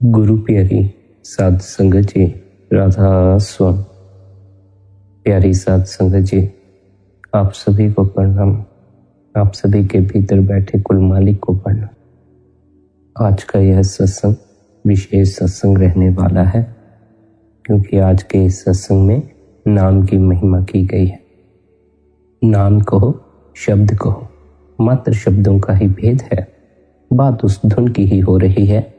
गुरु प्यारी साध संगत जी, राधा स्वामी। प्यारी साध संगत जी, आप सभी को प्रणाम। आप सभी के भीतर बैठे कुल मालिक को प्रणाम। आज का यह सत्संग विशेष सत्संग रहने वाला है, क्योंकि आज के इस सत्संग में नाम की महिमा की गई है। नाम कहो, शब्द कहो, मात्र शब्दों का ही भेद है। बात उस धुन की ही हो रही है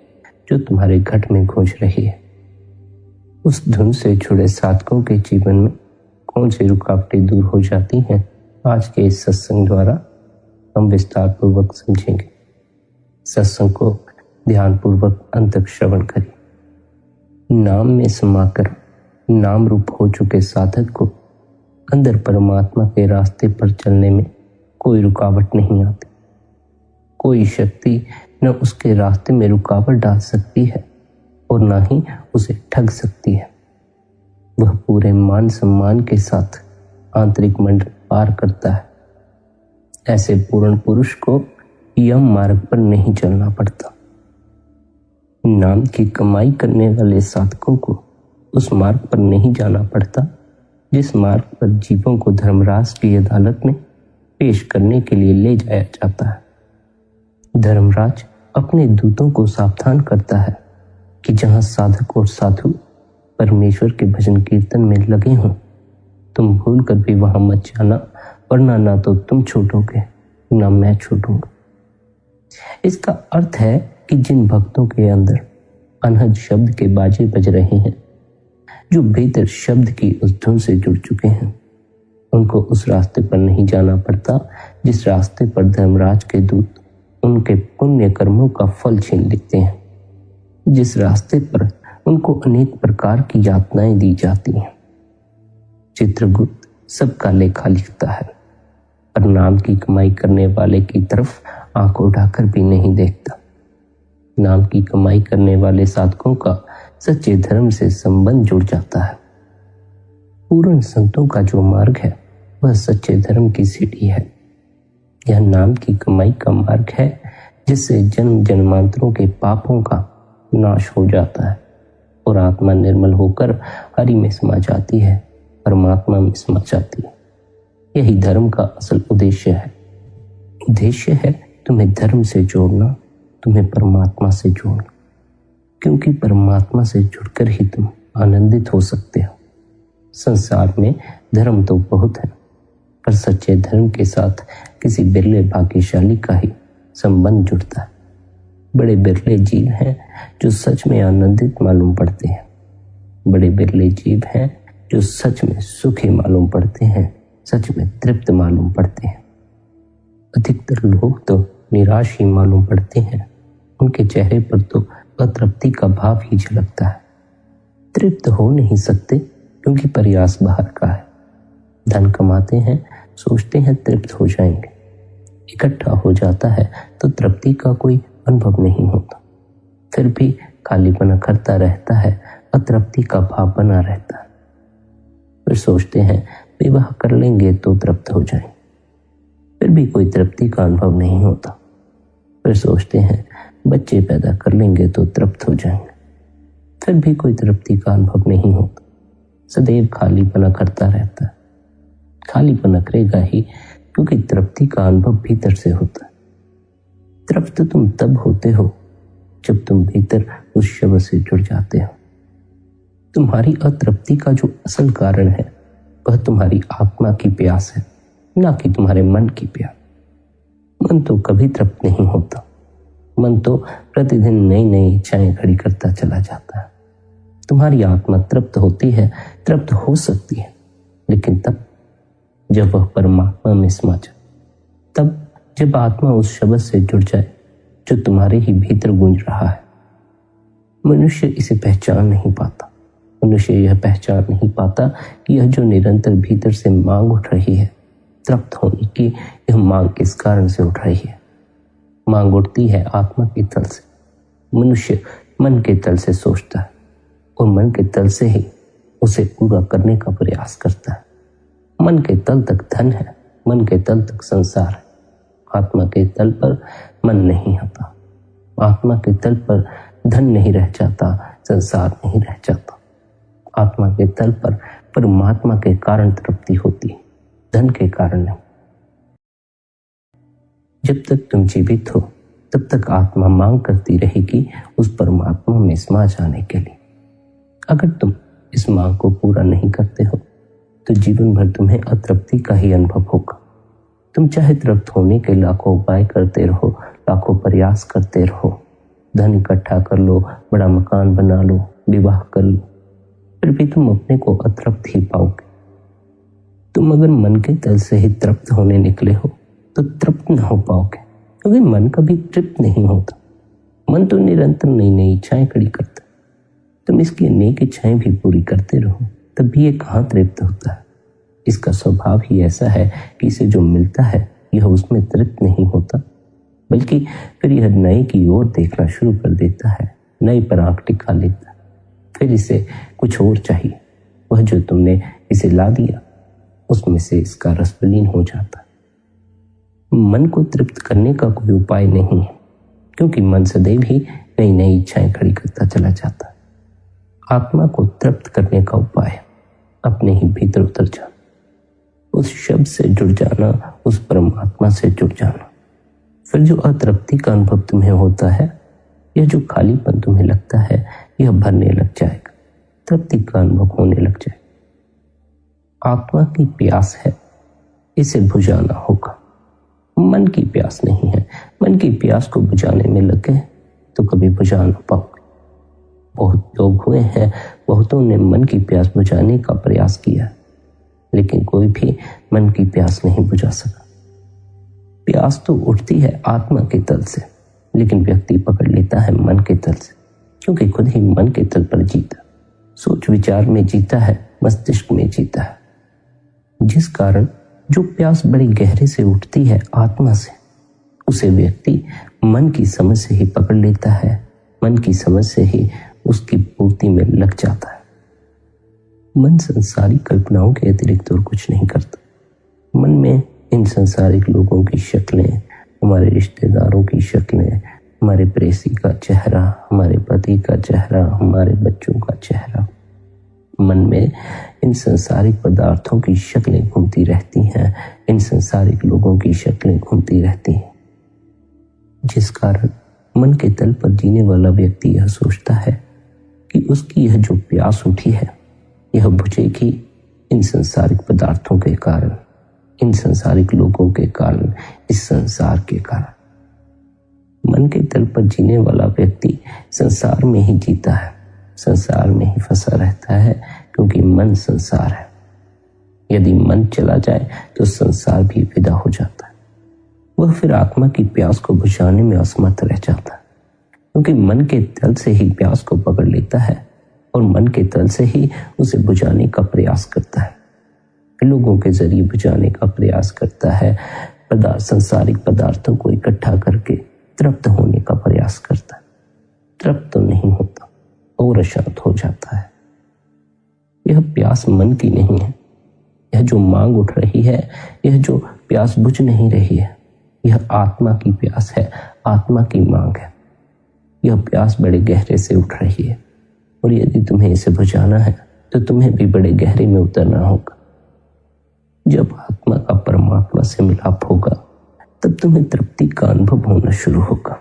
जो तुम्हारे घट में गूंज रही है। उस धुन से जुड़े साधकों के जीवन में कौन सी रुकावटें दूर हो जाती हैं, आज के इस सत्संग द्वारा हम विस्तार पूर्वक समझेंगे। सत्संग को ध्यान पूर्वक अंत तक श्रवण करें। नाम में समाकर नाम रूप हो चुके साधक को अंदर परमात्मा के रास्ते पर चलने में कोई रुकावट नहीं आती। कोई शक्ति न उसके रास्ते में रुकावट डाल सकती है और न ही उसे ठग सकती है। वह पूरे मान सम्मान के साथ आंतरिक मंडल पार करता है। ऐसे पूर्ण पुरुष को यम मार्ग पर नहीं चलना पड़ता। नाम की कमाई करने वाले साधकों को उस मार्ग पर नहीं जाना पड़ता जिस मार्ग पर जीवों को धर्मराज की अदालत में पेश करने के लिए ले जाया जाता है। धर्मराज अपने दूतों को सावधान करता है कि जहां साधक और साधु परमेश्वर के भजन कीर्तन में लगे हों, तुम भूल कर भी वहां मत जाना, वरना ना तो तुम छूटोगे ना मैं छूटूंगा। इसका अर्थ है कि जिन भक्तों के अंदर अनहद शब्द के बाजे बज रहे हैं, जो भीतर शब्द की उस धुन से जुड़ चुके हैं, उनको उस रास्ते पर नहीं जाना पड़ता जिस रास्ते पर धर्मराज के दूत उनके पुण्य कर्मों का फल छीन लेते हैं, जिस रास्ते पर उनको अनेक प्रकार की यातनाएं दी जाती हैं। चित्रगुप्त सबका लेखा लिखता है, पर नाम की कमाई करने वाले की तरफ आंख उठाकर भी नहीं देखता। नाम की कमाई करने वाले साधकों का सच्चे धर्म से संबंध जुड़ जाता है। पूर्ण संतों का जो मार्ग है वह सच्चे धर्म की सीढ़ी है। यह नाम की कमाई का मार्ग है जिससे जन्म जन्मांतरों के पापों का नाश हो जाता है और आत्मा निर्मल होकर हरि में समा जाती है, परमात्मा में समा जाती है। यही धर्म का असल उद्देश्य है। उद्देश्य है तुम्हें धर्म से जोड़ना, तुम्हें परमात्मा से जोड़ना, क्योंकि परमात्मा से जुड़कर ही तुम आनंदित हो सकते हो। संसार में धर्म तो बहुत है, पर सच्चे धर्म के साथ किसी बिरले भाग्यशाली का ही संबंध जुड़ता है। बड़े बिरले जीव हैं जो सच में आनंदित मालूम पड़ते हैं। बड़े बिरले जीव हैं जो सच में सुखी मालूम पड़ते हैं, सच में तृप्त मालूम पड़ते हैं। अधिकतर लोग तो निराश ही मालूम पड़ते हैं। उनके चेहरे पर तो अतृप्ति का भाव ही झलकता है। तृप्त हो नहीं सकते क्योंकि प्रयास बाहर का है। धन कमाते हैं, सोचते हैं तृप्त हो जाएंगे। इकट्ठा हो जाता है तो तृप्ति का कोई अनुभव नहीं होता। फिर भी खालीपन करता रहता है, अतृप्ति का भाव बना रहता है। फिर सोचते हैं विवाह कर लेंगे तो तृप्त हो जाएंगे, फिर भी कोई तृप्ति का अनुभव नहीं होता। फिर सोचते हैं बच्चे पैदा कर लेंगे तो तृप्त हो जाएंगे, फिर भी कोई तृप्ति का अनुभव नहीं होता। सदैव खालीपना करता रहता है। खालीपना करेगा ही क्योंकि तृप्ति का अनुभव भीतर से होता है। तृप्त तुम तब होते हो जब तुम भीतर उस शब्द से जुड़ जाते हो। तुम्हारी अतृप्ति का जो असल कारण है वह तुम्हारी आत्मा की प्यास है, ना कि तुम्हारे मन की प्यास। मन तो कभी तृप्त नहीं होता। मन तो प्रतिदिन नई नई इच्छाएं खड़ी करता चला जाता है। तुम्हारी आत्मा तृप्त होती है, तृप्त हो सकती है, लेकिन तब जब वह परमात्मा में समा जाए, तब जब आत्मा उस शब्द से जुड़ जाए जो तुम्हारे ही भीतर गूंज रहा है। मनुष्य इसे पहचान नहीं पाता। मनुष्य यह पहचान नहीं पाता कि यह जो निरंतर भीतर से मांग उठ रही है, तृप्त होने की, यह मांग किस कारण से उठ रही है। मांग उठती है आत्मा के तल से। मनुष्य मन के तल से सोचता है और मन के तल से ही उसे पूरा करने का प्रयास करता है। मन के तल तक धन है, मन के तल तक संसार है। आत्मा के तल पर मन नहीं आता। आत्मा के तल पर धन नहीं रह जाता, संसार नहीं रह जाता। आत्मा के तल पर परमात्मा के कारण तृप्ति होती है, धन के कारण नहीं। जब तक तुम जीवित हो तब तक आत्मा मांग करती रहेगी उस परमात्मा में समा जाने के लिए। अगर तुम इस मांग को पूरा नहीं करते हो तो जीवन भर तुम्हें अतृप्ति का ही अनुभव होगा। तुम चाहे तृप्त होने के लाखों उपाय करते रहो, लाखों प्रयास करते रहो, धन इकट्ठा कर लो, बड़ा मकान बना लो, विवाह कर लो, फिर भी तुम अपने को अतृप्त ही पाओगे। तुम अगर मन के तल से ही तृप्त होने निकले हो तो तृप्त न हो पाओगे, क्योंकि मन कभी तृप्त नहीं होता। मन तो निरंतर नई नई इच्छाएं खड़ी करता है। तुम इसकी अनेक इच्छाएं भी पूरी करते रहो तब भी ये कहाँ तृप्त होता है। इसका स्वभाव ही ऐसा है कि इसे जो मिलता है यह उसमें तृप्त नहीं होता, बल्कि फिर यह नए की ओर देखना शुरू कर देता है, नए पर आंख टिका लेता है। फिर इसे कुछ और चाहिए, वह जो तुमने इसे ला दिया उसमें से इसका रस विलीन हो जाता है। मन को तृप्त करने का कोई उपाय नहीं है, क्योंकि मन सदैव ही नई नई इच्छाएं खड़ी करता चला जाता है। आत्मा को तृप्त करने का उपाय अपने ही भीतर उतर जाना, उस शब्द से जुड़ जाना, उस परमात्मा से जुड़ जाना। फिर जो अतृप्ति का अनुभव तुम्हें होता है, यह जो खालीपन तुम्हें लगता है, यह भरने लग जाएगा, तृप्ति का अनुभव होने लग जाएगा। आत्मा की प्यास है, इसे बुझाना होगा। मन की प्यास नहीं है। मन की प्यास को बुझाने में लगे तो कभी बुझा ना पाओगे। बहुत लोग हुए हैं, बहुतों ने मन की प्यास बुझाने का प्रयास किया, लेकिन कोई भी मन की प्यास नहीं बुझा सका। प्यास तो उठती है आत्मा के तल से, लेकिन व्यक्ति पकड़ लेता है मन के तल से, क्योंकि खुद ही मन के तल पर जीता, सोच विचार में जीता है, मस्तिष्क में जीता है। जिस कारण जो प्यास बड़ी गहरे से उठती है आत्मा से, उसे व्यक्ति मन की समझ से ही पकड़ लेता है, मन की समझ से ही उसकी पूर्ति में लग जाता है। मन संसारी कल्पनाओं के अतिरिक्त और कुछ नहीं करता। मन में इन संसारिक लोगों की शक्लें, हमारे रिश्तेदारों की शक्लें, हमारे प्रेसी का चेहरा, हमारे पति का चेहरा, हमारे बच्चों का चेहरा, मन में इन संसारिक पदार्थों की शक्लें घूमती रहती हैं, इन संसारिक लोगों की शक्लें घूमती रहती हैं। जिस कारण मन के तल पर जीने वाला व्यक्ति यह सोचता है कि उसकी यह जो प्यास उठी है यह बुझेगी इन संसारिक पदार्थों के कारण, इन संसारिक लोगों के कारण, इस संसार के कारण। मन के तल पर जीने वाला व्यक्ति संसार में ही जीता है, संसार में ही फंसा रहता है, क्योंकि मन संसार है। यदि मन चला जाए तो संसार भी विदा हो जाता है। वह फिर आत्मा की प्यास को बुझाने में असमर्थ रह जाता है, क्योंकि मन के तल से ही प्यास को पकड़ लेता है और मन के तल से ही उसे बुझाने का प्रयास करता है, लोगों के जरिए बुझाने का प्रयास करता है, संसारिक पदार्थों को इकट्ठा करके तृप्त होने का प्रयास करता है। तृप्त तो नहीं होता और अशांत हो जाता है। यह प्यास मन की नहीं है, यह जो मांग उठ रही है, यह जो प्यास बुझ नहीं रही है, यह आत्मा की प्यास है, आत्मा की मांग है। यह प्यास बड़े गहरे से उठ रही है और यदि तुम्हें इसे बुझाना है तो तुम्हें भी बड़े गहरे में उतरना होगा। जब आत्मा का परमात्मा से मिलाप होगा तब तुम्हें तृप्ति का अनुभव होना शुरू होगा।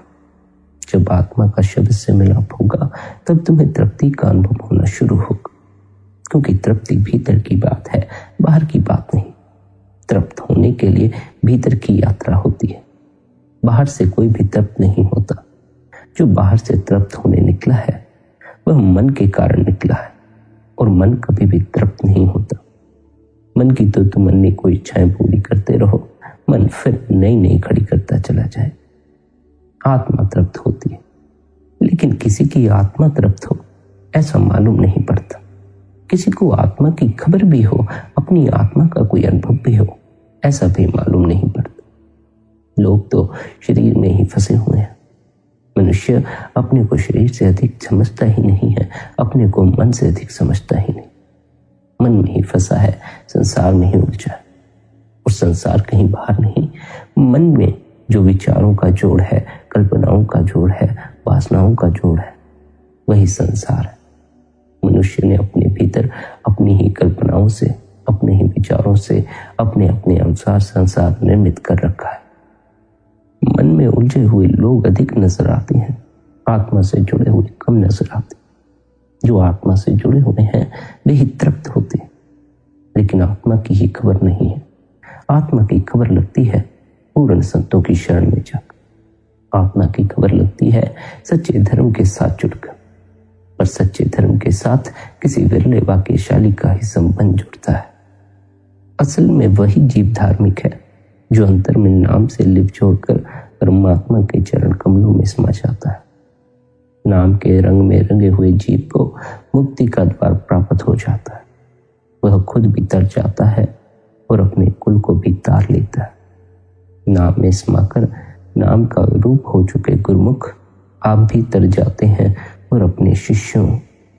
जब आत्मा का शब्द से मिलाप होगा तब तुम्हें तृप्ति का अनुभव होना शुरू होगा, क्योंकि तृप्ति भीतर की बात है, बाहर की बात नहीं। तृप्त होने के लिए भीतर की यात्रा होती है, बाहर से कोई भी तृप्त नहीं होता। जो बाहर से तृप्त होने निकला है वह मन के कारण निकला है, और मन कभी भी तृप्त नहीं होता। मन की तो तुम अन्य कोई इच्छाएं पूरी करते रहो, मन फिर नई नई खड़ी करता चला जाए। आत्मा तृप्त होती है, लेकिन किसी की आत्मा तृप्त हो ऐसा मालूम नहीं पड़ता। किसी को आत्मा की खबर भी हो, अपनी आत्मा का कोई अनुभव भी हो, ऐसा भी मालूम नहीं पड़ता। लोग तो शरीर में ही फंसे हुए हैं। मनुष्य अपने को शरीर से अधिक समझता ही नहीं है, अपने को मन से अधिक समझता ही नहीं। मन में ही फंसा है, संसार में ही उलझा है, और संसार कहीं बाहर नहीं। मन में जो विचारों का जोड़ है, कल्पनाओं का जोड़ है, वासनाओं का जोड़ है, वही संसार है। मनुष्य ने अपने भीतर अपनी ही कल्पनाओं से, अपने ही विचारों से, अपने अपने अनुसार संसार निर्मित कर रखा है। मन में उलझे हुए लोग अधिक नजर आते हैं, आत्मा से जुड़े हुए कम नजर आते। जो आत्मा से जुड़े हुए हैं वे ही तृप्त होते हैं, लेकिन आत्मा की ही खबर नहीं है। आत्मा की खबर लगती है पूर्ण संतों की शरण में जाकर। आत्मा की खबर लगती है सच्चे धर्म के साथ जुड़कर, पर सच्चे धर्म के साथ किसी विरले भाग्यशाली का ही संबंध जुड़ता है। असल में वही जीव धार्मिक है जो अंतर में नाम से लिप जोड़कर परमात्मा के चरण कमलों में समा जाता है। नाम के रंग में रंगे हुए जीव को मुक्ति का द्वार प्राप्त हो जाता है। वह खुद भी तर जाता है और अपने कुल को भी तार लेता है। नाम में समाकर नाम का रूप हो चुके गुरुमुख आप भी तर जाते हैं और अपने शिष्यों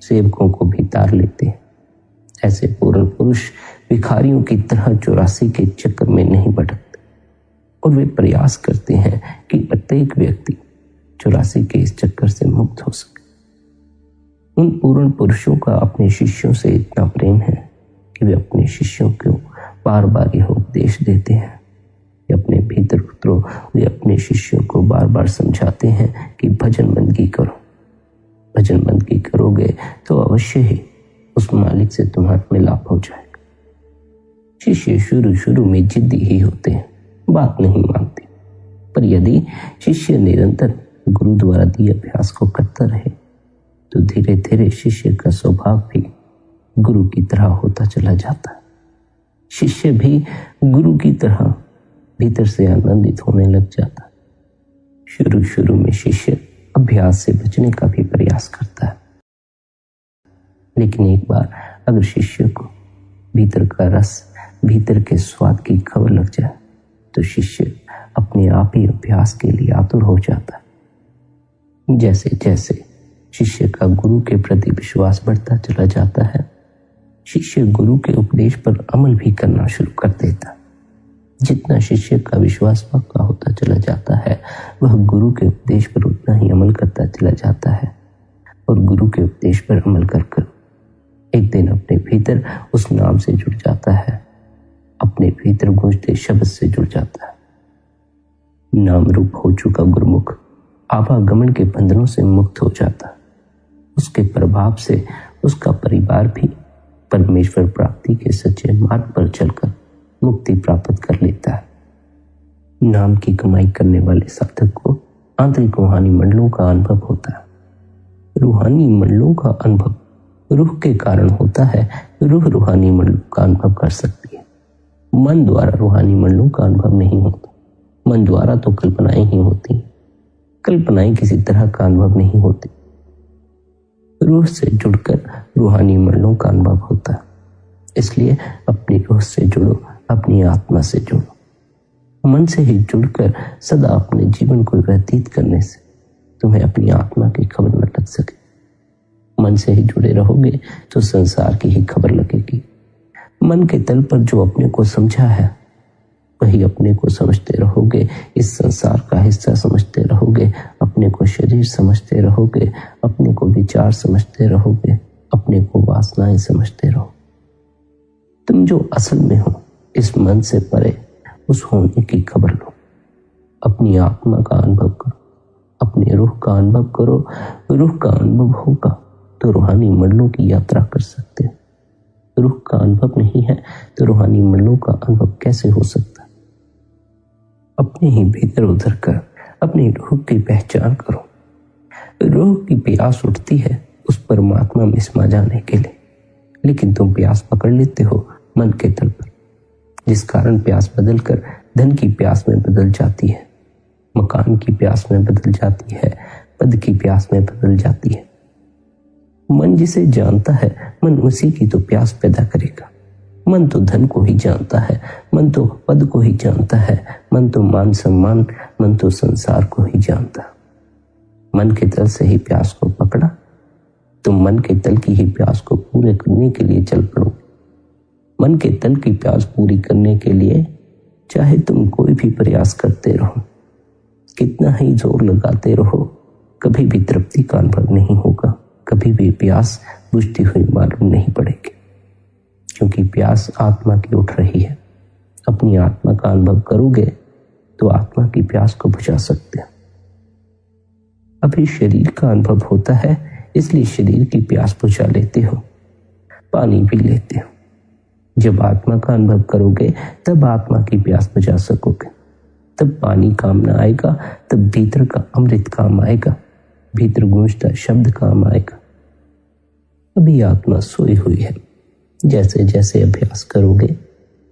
सेवकों को भी तार लेते हैं। ऐसे पूर्ण पुरुष भिखारियों की तरह 84 के चक्कर में नहीं भटकते और वे प्रयास करते हैं कि प्रत्येक व्यक्ति 84 के इस चक्कर से मुक्त हो सके। उन पूर्ण पुरुषों का अपने शिष्यों से इतना प्रेम है कि वे अपने शिष्यों को बार बार यह उपदेश देते हैं कि अपने भीतर उतरो। वे अपने शिष्यों को बार बार समझाते हैं कि भजन बंदगी करो। भजन बंदगी करोगे तो अवश्य ही उस मालिक से तुम्हारा मिलाप हो जाएगा। शिष्य शुरू शुरू में जिद्दी ही होते हैं, बात नहीं मानते, पर यदि शिष्य निरंतर गुरु द्वारा दिए अभ्यास को करता रहे तो धीरे धीरे शिष्य का स्वभाव भी गुरु की तरह होता चला जाता है। शिष्य भी गुरु की तरह भीतर से आनंदित होने लग जाता है। शुरू शुरू में शिष्य अभ्यास से बचने का भी प्रयास करता है, लेकिन एक बार अगर शिष्य को भीतर का रस, भीतर के स्वाद की खबर लग जाए तो शिष्य अपने आप ही अभ्यास के लिए आतुर हो जाता है। जैसे जैसे शिष्य का गुरु के प्रति विश्वास बढ़ता चला जाता है, शिष्य गुरु के उपदेश पर अमल भी करना शुरू कर देता है। जितना शिष्य का विश्वास पक्का होता चला जाता है, वह गुरु के उपदेश पर उतना ही अमल करता चला जाता है और गुरु के उपदेश पर अमल कर कर एक दिन अपने भीतर उस नाम से जुड़ जाता है, अपने भीतर गूंजते शब्द से जुड़ जाता है। नाम रूप हो चुका गुरुमुख आवागमन के बंधनों से मुक्त हो जाता है। उसके प्रभाव से उसका परिवार भी परमेश्वर प्राप्ति के सच्चे मार्ग पर चलकर मुक्ति प्राप्त कर लेता है। नाम की कमाई करने वाले साधक को आंतरिक रूहानी मंडलों का अनुभव होता है। रूहानी मंडलों का अनुभव रूह के कारण होता है। रूह रूहानी मंडलों का अनुभव कर सकती है। मन द्वारा रूहानी मंडलों का अनुभव नहीं होता। मन द्वारा तो कल्पनाएं ही होती। कल्पनाएं किसी तरह का अनुभव नहीं होती। रूह से जुड़कर रूहानी मंडलों का अनुभव होता है। इसलिए अपनी रूह से जुड़ो, अपनी आत्मा से जुड़ो। मन से ही जुड़कर सदा अपने जीवन को व्यतीत करने से तुम्हें अपनी आत्मा की खबर न लग सके। मन से ही जुड़े रहोगे तो संसार की ही खबर लगेगी। मन के तल पर जो अपने को समझा है वही अपने को समझते रहोगे। इस संसार का हिस्सा समझते रहोगे, अपने को शरीर समझते रहोगे, अपने को विचार समझते रहोगे, अपने को वासनाएं समझते रहो। तुम जो असल में हो इस मन से परे उस होने की खबर लो। अपनी आत्मा का अनुभव करो, अपनी रूह का अनुभव करो। रूह का अनुभव होगा तो रूहानी मंडलों की यात्रा कर सकते हो। रूह का अनुभव नहीं है तो रूहानी मंडलों का अनुभव कैसे हो सकता है? अपने ही भीतर उतर कर अपनी रूह की पहचान करो। रूह की प्यास उठती है उस परमात्मा में समा जाने के लिए, लेकिन तुम प्यास पकड़ लेते हो मन के तल पर, जिस कारण प्यास बदलकर धन की प्यास में बदल जाती है, मकान की प्यास में बदल जाती है, पद की प्यास में बदल जाती है। मन जिसे जानता है मन उसी की तो प्यास पैदा करेगा। मन तो धन को ही जानता है, मन तो पद को ही जानता है, मन तो मान सम्मान, मन तो संसार को ही जानता है। मन के तल से ही प्यास को पकड़ा, तुम मन के तल की ही प्यास को पूरे करने के लिए चल पड़ो। मन के तल की प्यास पूरी करने के लिए चाहे तुम कोई भी प्रयास करते रहो, कितना ही जोर लगाते रहो, कभी भी तृप्ति का अनुभव नहीं होगा। कभी भी प्यास बुझती हुई मालूम नहीं पड़ेगी, क्योंकि प्यास आत्मा की उठ रही है। अपनी आत्मा का अनुभव करोगे तो आत्मा की प्यास को बुझा सकते हो। अभी शरीर का अनुभव होता है, इसलिए शरीर की प्यास बुझा लेते हो, पानी पी लेते हो। जब आत्मा का अनुभव करोगे तब आत्मा की प्यास बुझा सकोगे। तब पानी काम ना आएगा, तब भीतर का अमृत काम आएगा, भीतर गूंजता शब्द काम आएगा। अभी आत्मा सोई हुई है। जैसे जैसे अभ्यास करोगे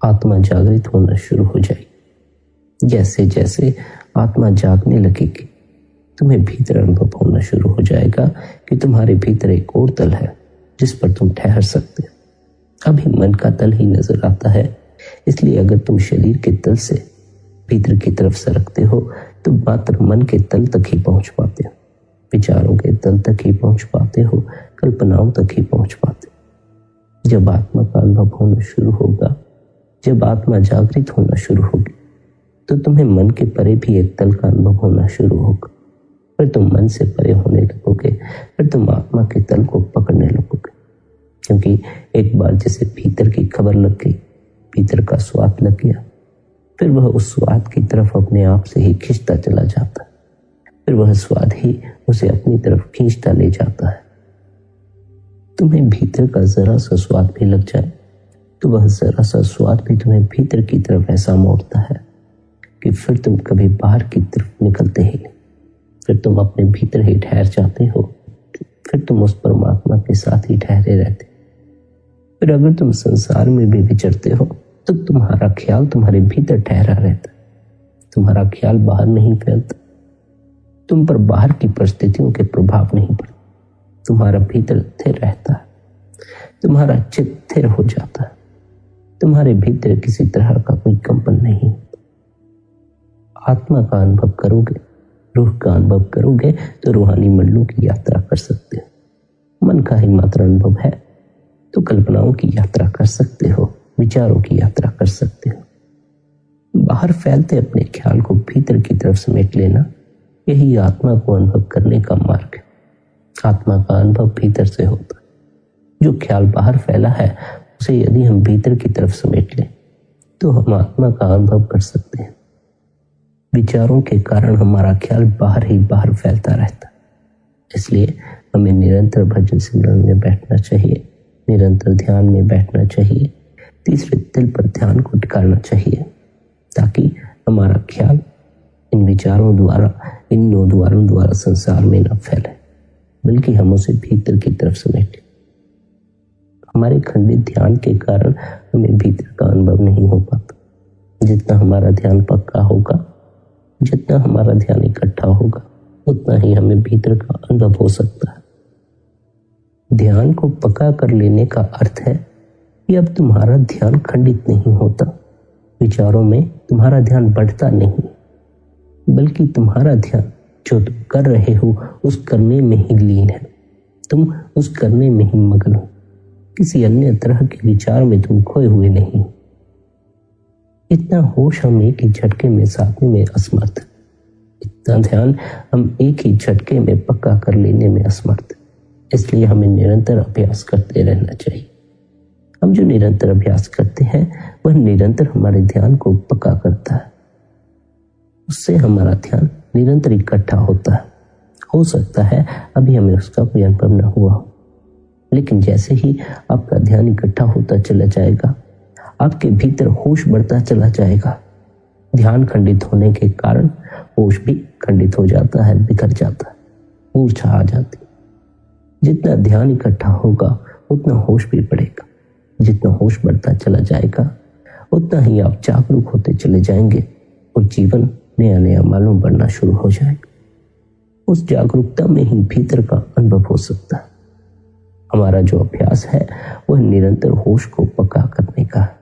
आत्मा जागृत होना शुरू हो जाएगी। जैसे जैसे आत्मा जागने लगेगी तुम्हें भीतर अनुभव होना शुरू हो जाएगा कि तुम्हारे भीतर एक और तल है जिस पर तुम ठहर सकते हो। अभी मन का तल ही नजर आता है, इसलिए अगर तुम शरीर के तल से भीतर की तरफ सरकते हो तो मात्र मन के तल तक ही पहुंच पाते हो, विचारों के तल तक ही पहुंच पाते हो, कल्पनाओं तक ही पहुंच पाते हो। जब आत्मा का अनुभव होना शुरू होगा, जब आत्मा जागृत होना शुरू होगी, तो तुम्हें मन के परे भी एक तल का अनुभव होना शुरू होगा। फिर तुम मन से परे होने लगोगे, फिर तुम आत्मा के तल को पकड़ने लगोगे, क्योंकि एक बार जैसे भीतर की खबर लग गई, भीतर का स्वाद लग गया, फिर वह उस स्वाद की तरफ अपने आप से ही खींचता चला जाता है। फिर वह स्वाद ही उसे अपनी तरफ खींचता ले जाता है। तुम्हें भीतर का जरा सा स्वाद भी लग जाए तो वह जरा सा स्वाद भी तुम्हें भीतर की तरफ ऐसा मोड़ता है कि फिर तुम कभी बाहर की तरफ निकलते ही नहीं। फिर तुम अपने भीतर ही ठहर जाते हो, फिर तुम उस परमात्मा के साथ ही ठहरे रहते। फिर अगर तुम संसार में भी विचरते हो तो तुम्हारा ख्याल तुम्हारे भीतर ठहरा रहता, तुम्हारा ख्याल बाहर नहीं फैलता, तुम पर बाहर की परिस्थितियों के प्रभाव नहीं पड़ते, तुम्हारा भीतर स्थिर रहता है, तुम्हारा चित्त स्थिर हो जाता है, तुम्हारे भीतर किसी तरह का कोई कंपन नहीं होता। आत्मा का अनुभव करोगे, रूह का अनुभव करोगे तो रूहानी मंडलों की यात्रा कर सकते हो। मन का ही मात्र अनुभव है तो कल्पनाओं की यात्रा कर सकते हो, विचारों की यात्रा कर सकते हो। बाहर फैलते अपने ख्याल को भीतर की तरफ समेट लेना, यही आत्मा को अनुभव करने का मार्ग है। आत्मा का अनुभव भीतर से होता है। जो ख्याल बाहर फैला है उसे यदि हम भीतर की तरफ समेट लें तो हम आत्मा का अनुभव कर सकते हैं। विचारों के कारण हमारा ख्याल बाहर ही बाहर फैलता रहता है, इसलिए हमें निरंतर भजन सिमरन में बैठना चाहिए, निरंतर ध्यान में बैठना चाहिए, तीसरे दिल पर ध्यान को टिकाना चाहिए, ताकि हमारा ख्याल इन विचारों द्वारा, इन नौ द्वारों द्वारा संसार में न फैले, बल्कि हम उसे भीतर की तरफ समेटें। हमारे खंडित ध्यान के कारण हमें भीतर का अनुभव नहीं हो पाता। जितना हमारा ध्यान पक्का होगा, जितना हमारा ध्यान इकट्ठा होगा, उतना ही हमें भीतर का अनुभव हो सकता है। ध्यान को पक्का कर लेने का अर्थ है कि अब तुम्हारा ध्यान खंडित नहीं होता, विचारों में तुम्हारा ध्यान बढ़ता नहीं, बल्कि तुम्हारा ध्यान जो तुम कर रहे हो उस करने में ही लीन है। तुम उस करने में ही मगन हो, किसी अन्य तरह के विचार में तुम खोए हुए नहीं। इतना होश हम एक ही झटके में साधने में असमर्थ, इतना ध्यान हम एक ही झटके में पक्का कर लेने में असमर्थ। इसलिए हमें निरंतर अभ्यास करते रहना चाहिए। हम जो निरंतर अभ्यास करते हैं वह निरंतर हमारे ध्यान को पक्का करता है, उससे हमारा ध्यान निरंतर इकट्ठा होता है। हो सकता है अभी हमें उसका कोई अनुभव न हुआ हो, लेकिन जैसे ही आपका ध्यान इकट्ठा होता चला जाएगा, आपके भीतर होश बढ़ता चला जाएगा। ध्यान खंडित होने के कारण होश भी खंडित हो जाता है, बिखर जाता है, मूर्छा आ जाती। जितना ध्यान इकट्ठा होगा उतना होश भी बढ़ेगा। जितना होश बढ़ता चला जाएगा उतना ही आप जागरूक होते चले जाएंगे और जीवन नया नया मालूम बढ़ना शुरू हो जाएगा। उस जागरूकता में ही भीतर का अनुभव हो सकता है। हमारा जो अभ्यास है वह निरंतर होश को पक्का करने का है।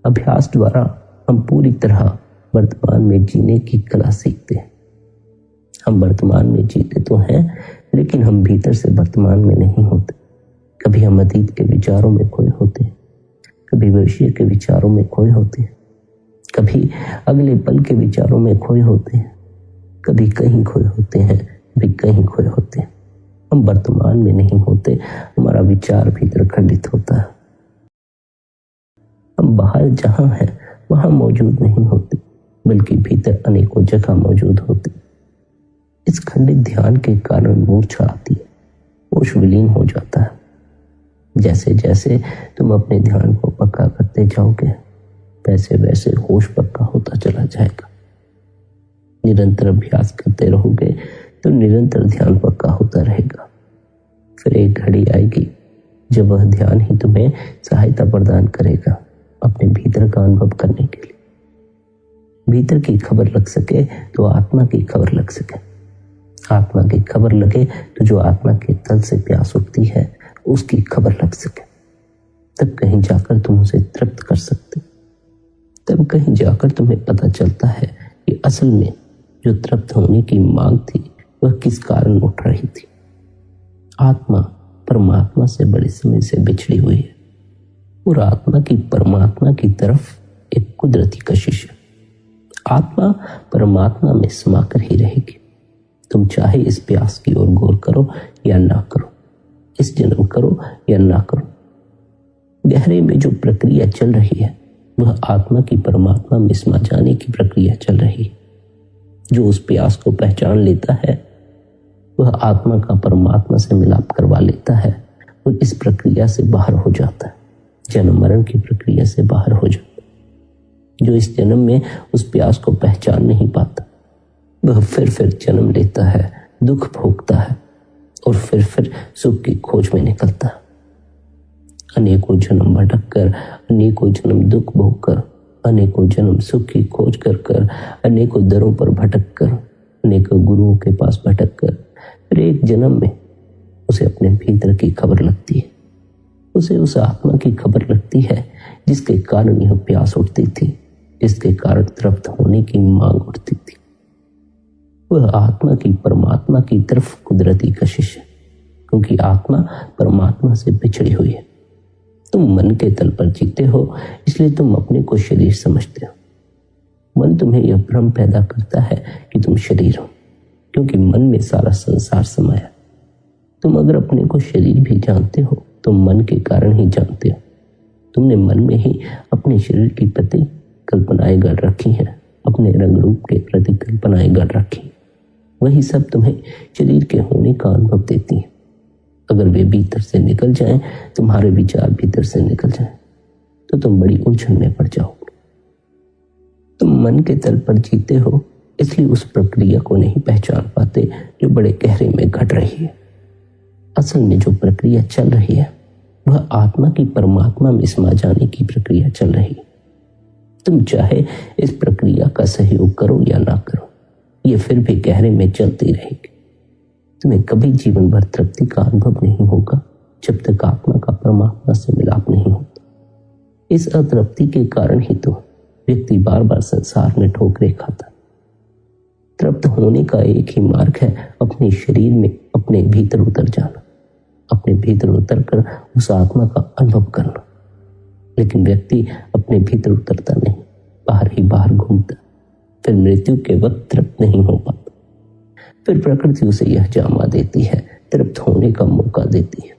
अभ्यास द्वारा हम पूरी तरह वर्तमान में जीने की कला सीखते हैं। हम वर्तमान में जीते तो हैं, लेकिन हम भीतर से वर्तमान में नहीं होते। कभी हम अतीत के विचारों में खोए होते हैं, कभी भविष्य के विचारों में खोए होते हैं, कभी अगले पल के विचारों में खोए होते हैं, कभी कहीं खोए होते हैं, कभी कहीं खोए होते हैं। हम वर्तमान में नहीं होते, हमारा विचार भीतर खंडित होता है। हम बाहर जहां हैं वहां मौजूद नहीं होते, बल्कि भीतर अनेकों जगह मौजूद होते। इस खंडित ध्यान के कारण मूर्छा आती है, होश विलीन हो जाता है। जैसे जैसे तुम अपने ध्यान को पक्का करते जाओगे, वैसे वैसे होश पक्का होता चला जाएगा। निरंतर अभ्यास करते रहोगे तो निरंतर ध्यान पक्का होता रहेगा। फिर एक घड़ी आएगी जब वह ध्यान ही तुम्हें सहायता प्रदान करेगा अपने भीतर का अनुभव करने के लिए। भीतर की खबर लग सके तो आत्मा की खबर लग सके, आत्मा की खबर लगे तो जो आत्मा के तल से प्यास उठती है उसकी खबर लग सके। तब कहीं जाकर तुम उसे तृप्त कर सकते। तब कहीं जाकर तुम्हें पता चलता है कि असल में जो तृप्त होने की मांग थी वह किस कारण उठ रही थी। आत्मा परमात्मा से बड़े समय से बिछड़ी हुई है और आत्मा की परमात्मा की तरफ एक कुदरती कशिश है। आत्मा परमात्मा में समाकर ही रहेगी। तुम चाहे इस प्यास की ओर गौर करो या ना करो, इस जन्म करो या ना करो, गहरे में जो प्रक्रिया चल रही है वह आत्मा की परमात्मा में समा जाने की प्रक्रिया चल रही है। जो उस प्यास को पहचान लेता है वह आत्मा का परमात्मा से मिलाप करवा लेता है और इस प्रक्रिया से बाहर हो जाता है, जन्म मरण की प्रक्रिया से बाहर हो जाता है। जो इस जन्म में उस प्यास को पहचान नहीं पाता वह फिर जन्म लेता है, दुख भोगता है और फिर सुख की खोज में निकलता है। अनेकों जन्म भटक कर, अनेकों जन्म दुख भोग कर, अनेकों जन्म सुख की खोज कर कर, अनेकों दरों पर भटक कर, अनेकों गुरुओं के पास भटक कर, फिर एक जन्म में उसे अपने भीतर की खबर लगती है। उसे उस आत्मा की खबर लगती है जिसके कारण यह प्यास उठती थी, जिसके कारण तृप्त होने की मांग उठती थी। वह आत्मा की परमात्मा की तरफ कुदरती कशिश है, क्योंकि आत्मा परमात्मा से बिछड़ी हुई है। तुम मन के तल पर जीते हो, इसलिए तुम अपने को शरीर समझते हो। मन तुम्हें यह भ्रम पैदा करता है कि तुम शरीर हो, क्योंकि मन में सारा संसार समाया। तुम अगर अपने को शरीर भी जानते हो तो मन के कारण ही जानते हो। तुमने मन में ही अपने शरीर की प्रति कल्पनाएं गढ़ रखी हैं, अपने रंग रूप के प्रति कल्पनाएं गढ़ रखी। वही सब तुम्हें शरीर के होने का अनुभव देती हैं। अगर वे भीतर से निकल जाएं, तुम्हारे विचार भीतर से निकल जाएं, तो तुम बड़ी उलझन में पड़ जाओगे। तुम मन के तल पर जीते हो, इसलिए उस प्रक्रिया को नहीं पहचान पाते जो बड़े गहरे में घट रही है। असल में जो प्रक्रिया चल रही है वह आत्मा की परमात्मा में समा जाने की प्रक्रिया चल रही है। तुम चाहे इस प्रक्रिया का सहयोग करो या ना करो, ये फिर भी गहरे में चलती रहेगी। तुम्हें कभी जीवन भर तृप्ति का अनुभव नहीं होगा जब तक आत्मा का परमात्मा से मिलाप नहीं होता। इस अतृप्ति के कारण ही तो व्यक्ति बार बार संसार में ठोकरें खाता। तृप्त होने का एक ही मार्ग है अपने शरीर में अपने भीतर उतर जाना, अपने भीतर उतर कर उस आत्मा का अनुभव करना। लेकिन व्यक्ति अपने भीतर उतरता नहीं, बाहर ही बाहर घूमता, फिर मृत्यु के वक्त तृप्त नहीं हो पाता। फिर प्रकृति उसे यह जामा देती है, तृप्त होने का मौका देती है।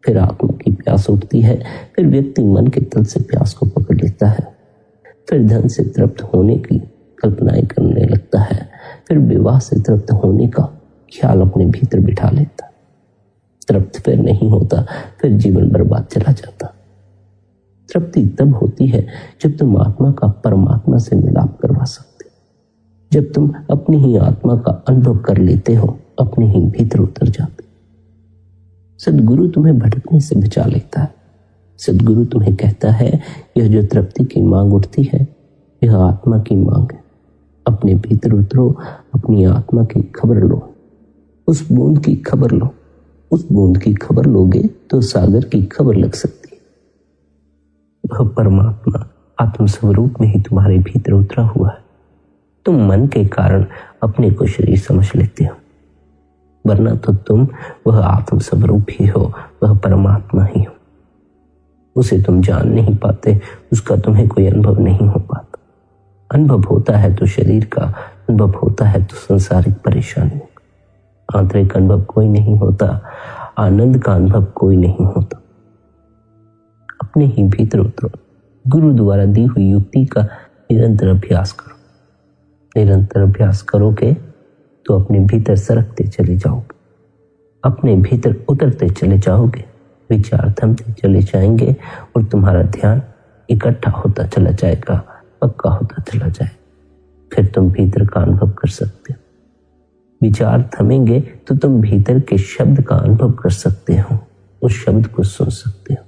फिर आत्मा की प्यास उठती है, फिर व्यक्ति मन के तल से प्यास को पकड़ लेता है, फिर धन से तृप्त होने की कल्पनाएं करने लगता है, फिर विवाह से तृप्त होने का ख्याल अपने भीतर बिठा लेता। तृप्त फिर नहीं होता, फिर जीवन बर्बाद चला जाता। तृप्ति तब होती है जब तुम आत्मा का परमात्मा से मिलाप करवा सकते हो, जब तुम अपनी ही आत्मा का अनुभव कर लेते हो, अपने ही भीतर उतर जाते। सद्गुरु तुम्हें भटकने से बचा लेता है। सद्गुरु तुम्हें कहता है यह जो तृप्ति की मांग उठती है यह आत्मा की मांग है। अपने भीतर उतरो, अपनी आत्मा की खबर लो, उस बूंद की खबर लो। उस बूंद की खबर लोगे तो सागर की खबर लग सकती है। वह परमात्मा आत्म स्वरूप में ही तुम्हारे भीतर उतरा हुआ है। तुम मन के कारण अपने को शरीर समझ लेते हो, वरना तो तुम वह आत्म स्वरूप ही हो, वह परमात्मा ही हो। उसे तुम जान नहीं पाते, उसका तुम्हें कोई अनुभव नहीं हो पाता। अनुभव होता है तो शरीर का, अनुभव होता है तो संसारिक परेशानियों का, आंतरिक अनुभव कोई नहीं होता, आनंद का अनुभव कोई नहीं होता। अपने ही भीतर उतरो, गुरु द्वारा दी हुई युक्ति का निरंतर अभ्यास करो। निरंतर अभ्यास करोगे तो अपने भीतर सरकते चले जाओगे, अपने भीतर उतरते चले जाओगे, विचार थमते चले जाएंगे और तुम्हारा ध्यान इकट्ठा होता चला जाएगा, पक्का होता चला जाए। फिर तुम भीतर का अनुभव कर सकते हो। विचार थमेंगे तो तुम भीतर के शब्द का अनुभव कर सकते हो, उस शब्द को सुन सकते हो।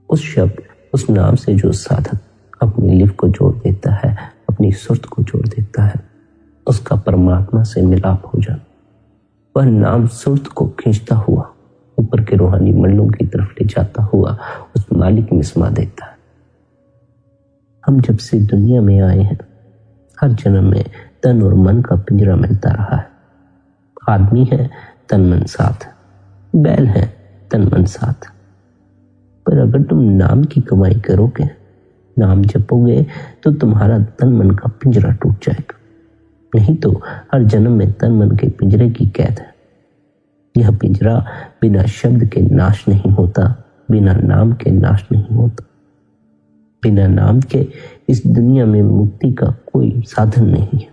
उस शब्द, उस नाम से जो साधक अपनी लिप को जोड़ देता है, अपनी सुरत को जोड़ देता है, उसका परमात्मा से मिलाप हो जाता। वह नाम सुरत को खींचता हुआ ऊपर के रूहानी मंडलों की तरफ ले जाता हुआ उस मालिक में समा देता है। हम जब से दुनिया में आए हैं, हर जन्म में तन और मन का पिंजरा मिलता रहा है। आदमी है, तन मन साथ, बैल है, तन मन साथ। पर अगर तुम नाम की कमाई करोगे, नाम जपोगे, तो तुम्हारा तन मन का पिंजरा टूट जाएगा। नहीं तो हर जन्म में तन मन के पिंजरे की कैद है। यह पिंजरा बिना शब्द के नाश नहीं होता, बिना नाम के नाश नहीं होता। बिना नाम के इस दुनिया में मुक्ति का कोई साधन नहीं है।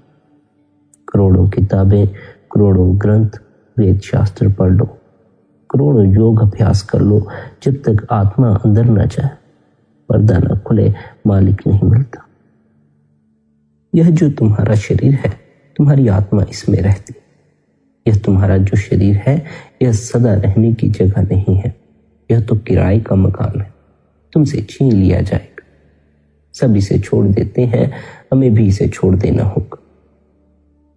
करोड़ों किताबें, करोड़ों ग्रंथ, वेद शास्त्र पढ़ लो, करोड़ों योग अभ्यास कर लो, जब तक आत्मा अंदर न जाए, पर्दा न खुले, मालिक नहीं मिलता। यह जो तुम्हारा शरीर है, तुम्हारी आत्मा इसमें रहती। यह तुम्हारा जो शरीर है, यह सदा रहने की जगह नहीं है। यह तो किराए का मकान है, तुमसे छीन लिया जाएगा। सब इसे छोड़ देते हैं, हमें भी इसे छोड़ देना होगा।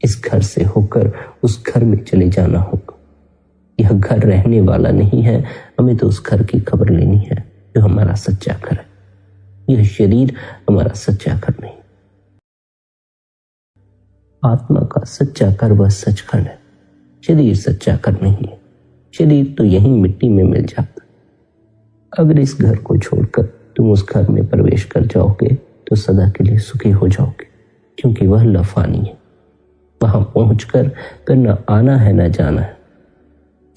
इस घर से होकर उस घर में चले जाना होगा। यह घर रहने वाला नहीं है, हमें तो उस घर की खबर लेनी है जो हमारा सच्चा घर है। यह शरीर हमारा सच्चा घर नहीं। आत्मा का सच्चा घर वह सचखंड है, शरीर सच्चा घर नहीं है। शरीर तो यहीं मिट्टी में मिल जाता। अगर इस घर को छोड़कर तुम उस घर में प्रवेश कर जाओगे तो सदा के लिए सुखी हो जाओगे, क्योंकि वह लफानी है। वहां पहुंचकर फिर न आना है न जाना है।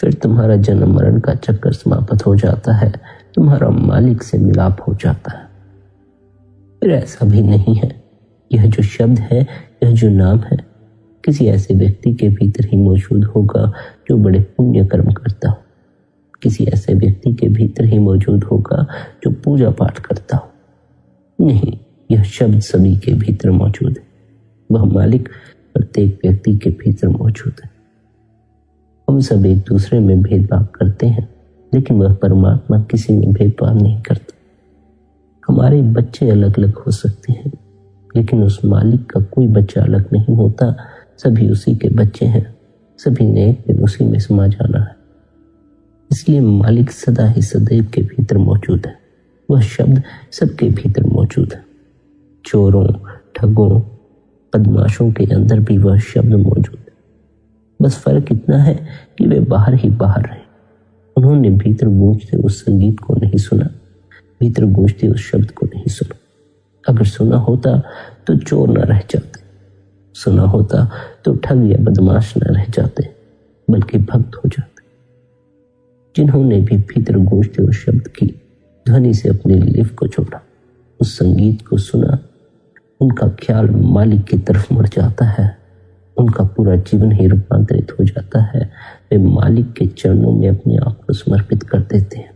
फिर तुम्हारा जन्म मरण का चक्कर समाप्त हो जाता है, तुम्हारा मालिक से मिलाप हो जाता है। फिर ऐसा भी नहीं है, यह जो शब्द है, यह जो नाम है, किसी ऐसे व्यक्ति के भीतर ही मौजूद होगा जो बड़े पुण्य कर्म करता हो। किसी ऐसे व्यक्ति के भीतर ही मौजूद होगा जो पूजा पाठ करता हो। नहीं, यह शब्द सभी के भीतर मौजूद है। वह मालिक प्रत्येक व्यक्ति के भीतर मौजूद है। हम सब एक दूसरे में भेदभाव करते हैं, लेकिन वह परमात्मा किसी में भेदभाव नहीं करता। हमारे बच्चे अलग अलग हो सकते हैं, लेकिन उस मालिक का कोई बच्चा अलग नहीं होता। सभी उसी के बच्चे हैं, सभी ने एक दिन उसी में समा जाना है। इसलिए मालिक सदा ही सदैव के भीतर मौजूद है। वह शब्द सबके भीतर मौजूद है। चोरों, ठगों, बदमाशों के अंदर भी वह शब्द मौजूद है। बस फर्क इतना है कि वे बाहर ही बाहर रहे। उन्होंने भीतर गूंजते उस संगीत को नहीं सुना, भीतर गूंजते उस शब्द को नहीं सुना। अगर सुना होता तो चोर न रह जाते, सुना होता तो ठग या बदमाश न रह जाते, बल्कि भक्त हो जाते। जिन्होंने भी भीतर गूंजते उस शब्द की ध्वनि से अपनी लिप को जोड़ा, उस संगीत को सुना, उनका ख्याल मालिक की तरफ मुड़ जाता है। उनका पूरा जीवन ही रूपांतरित हो जाता है। वे मालिक के चरणों में अपने आप को समर्पित कर देते हैं।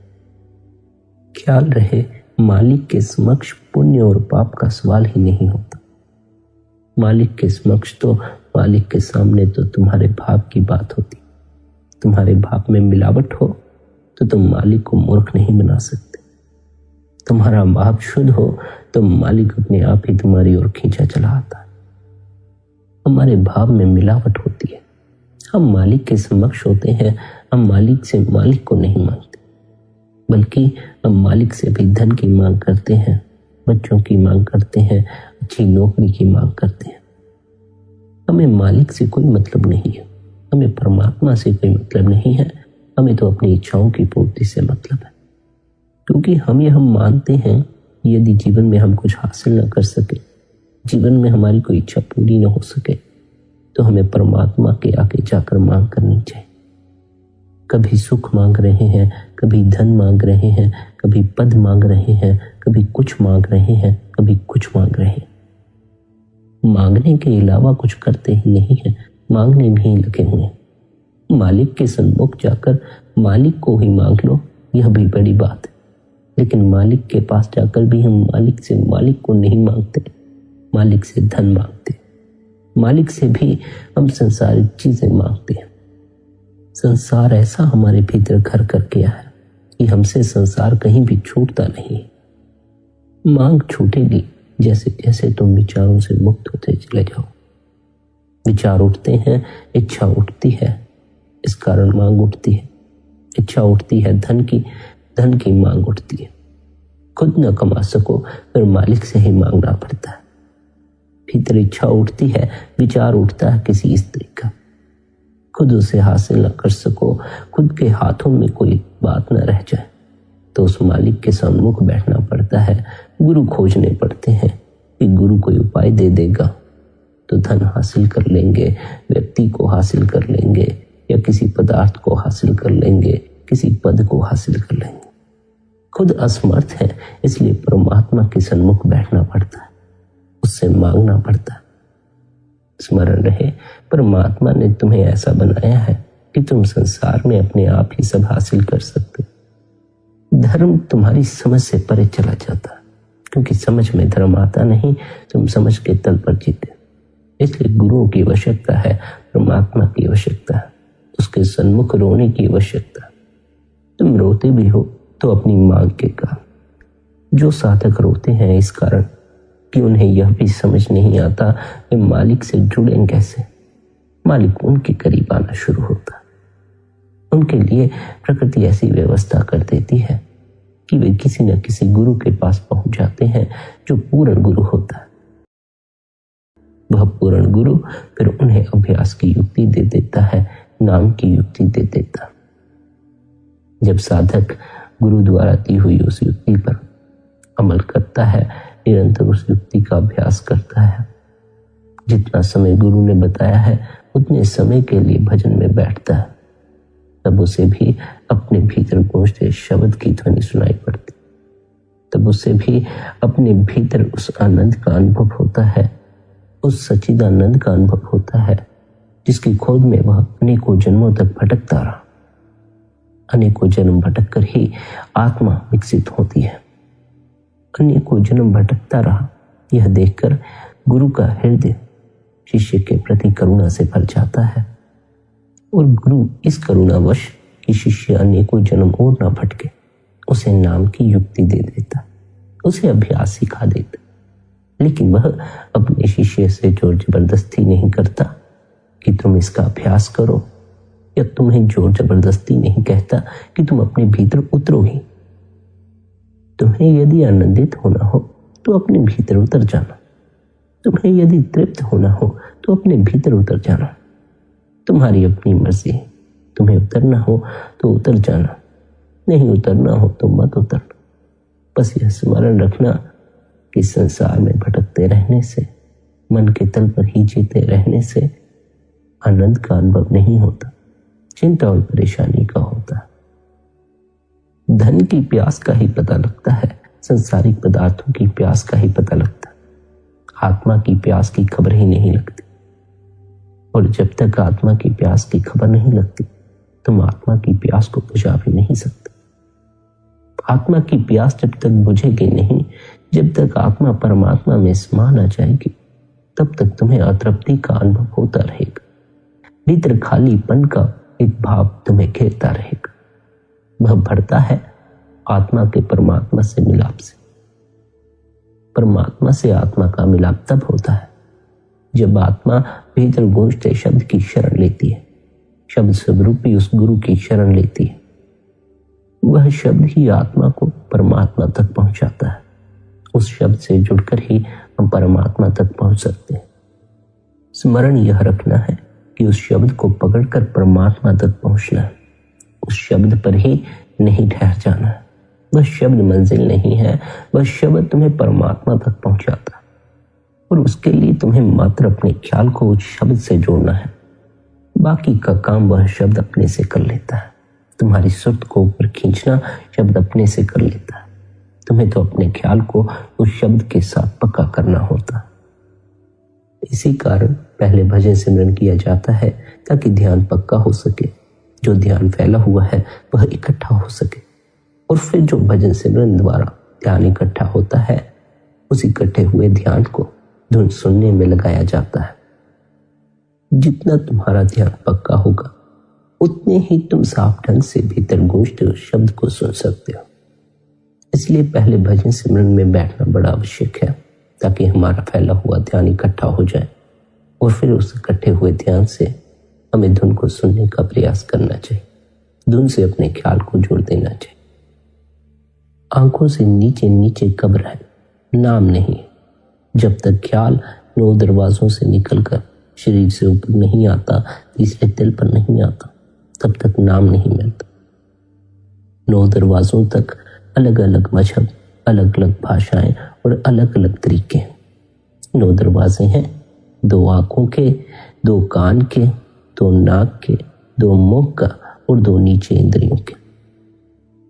ख्याल रहे, मालिक के समक्ष पुण्य और पाप का सवाल ही नहीं होता। मालिक के समक्ष तो, मालिक के सामने तो तुम्हारे भाव की बात होती। तुम्हारे भाव में मिलावट हो तो तुम मालिक को मूर्ख नहीं बना सकते। तुम्हारा भाव शुद्ध हो तो मालिक अपने आप ही तुम्हारी ओर खींचा चला आता है। हमारे भाव में मिलावट होती है। हम मालिक के समक्ष होते हैं, हम मालिक से मालिक को नहीं मांगते, बल्कि हम मालिक से भी धन की मांग करते हैं, बच्चों की मांग करते हैं, अच्छी नौकरी की मांग करते हैं। हमें मालिक से कोई मतलब नहीं है, हमें परमात्मा से कोई मतलब नहीं है। हमें तो अपनी इच्छाओं की पूर्ति से मतलब है, क्योंकि हम यह मानते हैं कि यदि जीवन में हम कुछ हासिल न कर सके, जीवन में हमारी कोई इच्छा पूरी न हो सके, तो हमें परमात्मा के आगे जाकर मांग करनी चाहिए। कभी सुख मांग रहे हैं, कभी धन मांग रहे हैं, कभी पद मांग रहे हैं, कभी कुछ मांग रहे हैं, कभी कुछ मांग रहे हैं। मांगने के अलावा कुछ करते ही नहीं है, मांगने में ही लगे हुए हैं। मालिक के सन्मुख जाकर मालिक को ही मांग लो, यह भी बड़ी बात है। लेकिन मालिक के पास जाकर भी हम मालिक से मालिक को नहीं मांगते, मालिक से धन मांगते, मालिक से भी हम संसारिक चीजें मांगते हैं। संसार ऐसा हमारे भीतर घर कर गया है कि हमसे संसार कहीं भी छूटता नहीं। मांग छूटेगी जैसे जैसे तुम विचारों से मुक्त होते चले जाओ। विचार उठते हैं, इच्छा उठती है, इस कारण मांग उठती है। इच्छा उठती है धन की मांग उठती है। खुद न कमा सको फिर मालिक से ही मांगना पड़ता है। भीतर इच्छा उठती है, विचार उठता है किसी स्त्री का। खुद उसे हासिल न कर सको, खुद के हाथों में कोई बात न रह जाए, तो उस मालिक के सम्मुख बैठना पड़ता है। गुरु खोजने पड़ते हैं कि गुरु कोई उपाय दे देगा तो धन हासिल कर लेंगे, व्यक्ति को हासिल कर लेंगे, या किसी पदार्थ को हासिल कर लेंगे, किसी पद को हासिल कर लेंगे। खुद असमर्थ है, इसलिए परमात्मा के सन्मुख बैठना पड़ता है, उससे मांगना पड़ता है। स्मरण रहे, परमात्मा ने तुम्हें ऐसा बनाया है कि तुम संसार में अपने आप ही सब हासिल कर सकते। धर्म तुम्हारी समझ से परे चला जाता, क्योंकि समझ में धर्म आता नहीं, तुम समझ के तल पर जीते। इसलिए गुरुओं की आवश्यकता है, परमात्मा की आवश्यकता है, उसके सन्मुख रोने की आवश्यकता है। तुम रोते भी हो तो अपनी मांग के कारण। जो साधक रोते हैं इस कारण कि उन्हें यह भी समझ नहीं आता कि मालिक से जुड़ें कैसे। मालिक उनके करीब आना शुरू होता है। उनके लिए प्रकृति ऐसी व्यवस्था कर देती है कि वे किसी न किसी गुरु के पास पहुंच जाते हैं, जो पूर्ण गुरु होता है। वह पूर्ण गुरु फिर उन्हें अभ्यास की युक्ति दे देता है, नाम की युक्ति दे देता है। जब साधक गुरु द्वारा दी हुई उस युक्ति पर अमल करता है, निरंतर उस युक्ति का अभ्यास करता है, जितना समय गुरु ने बताया है उतने समय के लिए भजन में बैठता है, तब उसे भी अपने भीतर गूंजते शब्द की ध्वनि सुनाई पड़ती। तब उसे भी अपने भीतर उस आनंद का अनुभव होता है, उस सच्चिदानंद का अनुभव होता है, जिसकी खोज में वह अनेकों जन्मों तक भटकता रहा। अनेकों जन्म भटक कर ही आत्मा विकसित होती है। अनेकों जन्म भटकता रहा, यह देखकर गुरु का हृदय शिष्य के प्रति करुणा से भर जाता है, और गुरु इस करुणावश कि शिष्य अनेकों जन्म और ना भटके, उसे नाम की युक्ति दे देता, उसे अभ्यास सिखा देता। लेकिन वह अपने शिष्य से जोर जबरदस्ती नहीं करता कि तुम इसका अभ्यास करो, या तुम्हें जोर जबरदस्ती नहीं कहता कि तुम अपने भीतर उतरो ही। तुम्हें यदि आनंदित होना हो तो अपने भीतर उतर जाना। तुम्हें यदि तृप्त होना हो तो अपने भीतर उतर जाना। तुम्हारी अपनी मर्जी है। तुम्हें उतरना हो तो उतर जाना, नहीं उतरना हो तो मत उतरना। बस यह स्मरण रखना कि संसार में भटकते रहने से, मन के तल पर ही जीते रहने से आनंद का अनुभव नहीं होता, चिंता और परेशानी का होता है। धन की प्यास का ही पता लगता है, संसारिक पदार्थों की प्यास का ही पता लगता है। आत्मा की प्यास की खबर ही नहीं लगती। और जब तक आत्मा की प्यास की खबर नहीं लगती, तुम आत्मा की प्यास को बुझा भी नहीं सकते। आत्मा की प्यास जब तक बुझेगी नहीं, जब तक आत्मा परमात्मा में समा न जाएगी, तब तक तुम्हें अतृप्ति का अनुभव होता रहेगा। भीतर खालीपन का एक भाव तुम्हें घेरता रहेगा। वह भरता है आत्मा के परमात्मा से मिलाप से। परमात्मा से आत्मा का मिलाप तब होता है जब आत्मा भीतर गूंजते शब्द की शरण लेती है, शब्द स्वरूपी उस गुरु की शरण लेती है। वह शब्द ही आत्मा को परमात्मा तक पहुंचाता है। उस शब्द से जुड़कर ही हम परमात्मा तक पहुंच सकते हैं। स्मरण यह रखना है कि उस शब्द को पकड़कर परमात्मा तक पहुंचना है। उस शब्द पर ही नहीं ठहर जाना है। वह शब्द मंजिल नहीं है, वह शब्द तुम्हें परमात्मा तक पहुंचाता है। और उसके लिए तुम्हें मात्र अपने ख्याल को उस शब्द से जोड़ना है। बाकी का काम वह शब्द अपने से कर लेता है। तुम्हारी सुर्त को ऊपर खींचना शब्द अपने से कर लेता है। तुम्हें तो अपने ख्याल को उस शब्द के साथ पक्का करना होता है। इसी कारण पहले भजन सिमरन किया जाता है ताकि ध्यान पक्का हो सके। जो ध्यान फैला हुआ है वह इकट्ठा हो सके, और फिर जो भजन सिमरन द्वारा ध्यान इकट्ठा होता है उस इकट्ठे हुए ध्यान को धुन सुनने में लगाया जाता है। जितना तुम्हारा ध्यान पक्का होगा उतने ही तुम साफ ढंग से भीतर गूंजते उस शब्द को सुन सकते हो। इसलिए पहले भजन सिमरन में बैठना बड़ा आवश्यक है ताकि हमारा फैला हुआ ध्यान इकट्ठा हो जाए, और फिर उस इकट्ठे हुए ध्यान से हमें धुन को सुनने का प्रयास करना चाहिए। धुन से अपने ख्याल को जोड़ देना चाहिए। आंखों से नीचे नीचे कब्र है, नाम नहीं। जब तक ख्याल 9 दरवाजों से निकलकर शरीर से ऊपर नहीं आता, तीसरे दिल पर नहीं आता, तब तक नाम नहीं मिलता। 9 दरवाजों तक अलग अलग मजहब, अलग अलग भाषाएं और अलग अलग तरीके हैं। 9 दरवाजे हैं, 2 आंखों के, 2 कान के, 2 नाक के, 2 मुंह का और 2 नीचे इंद्रियों के।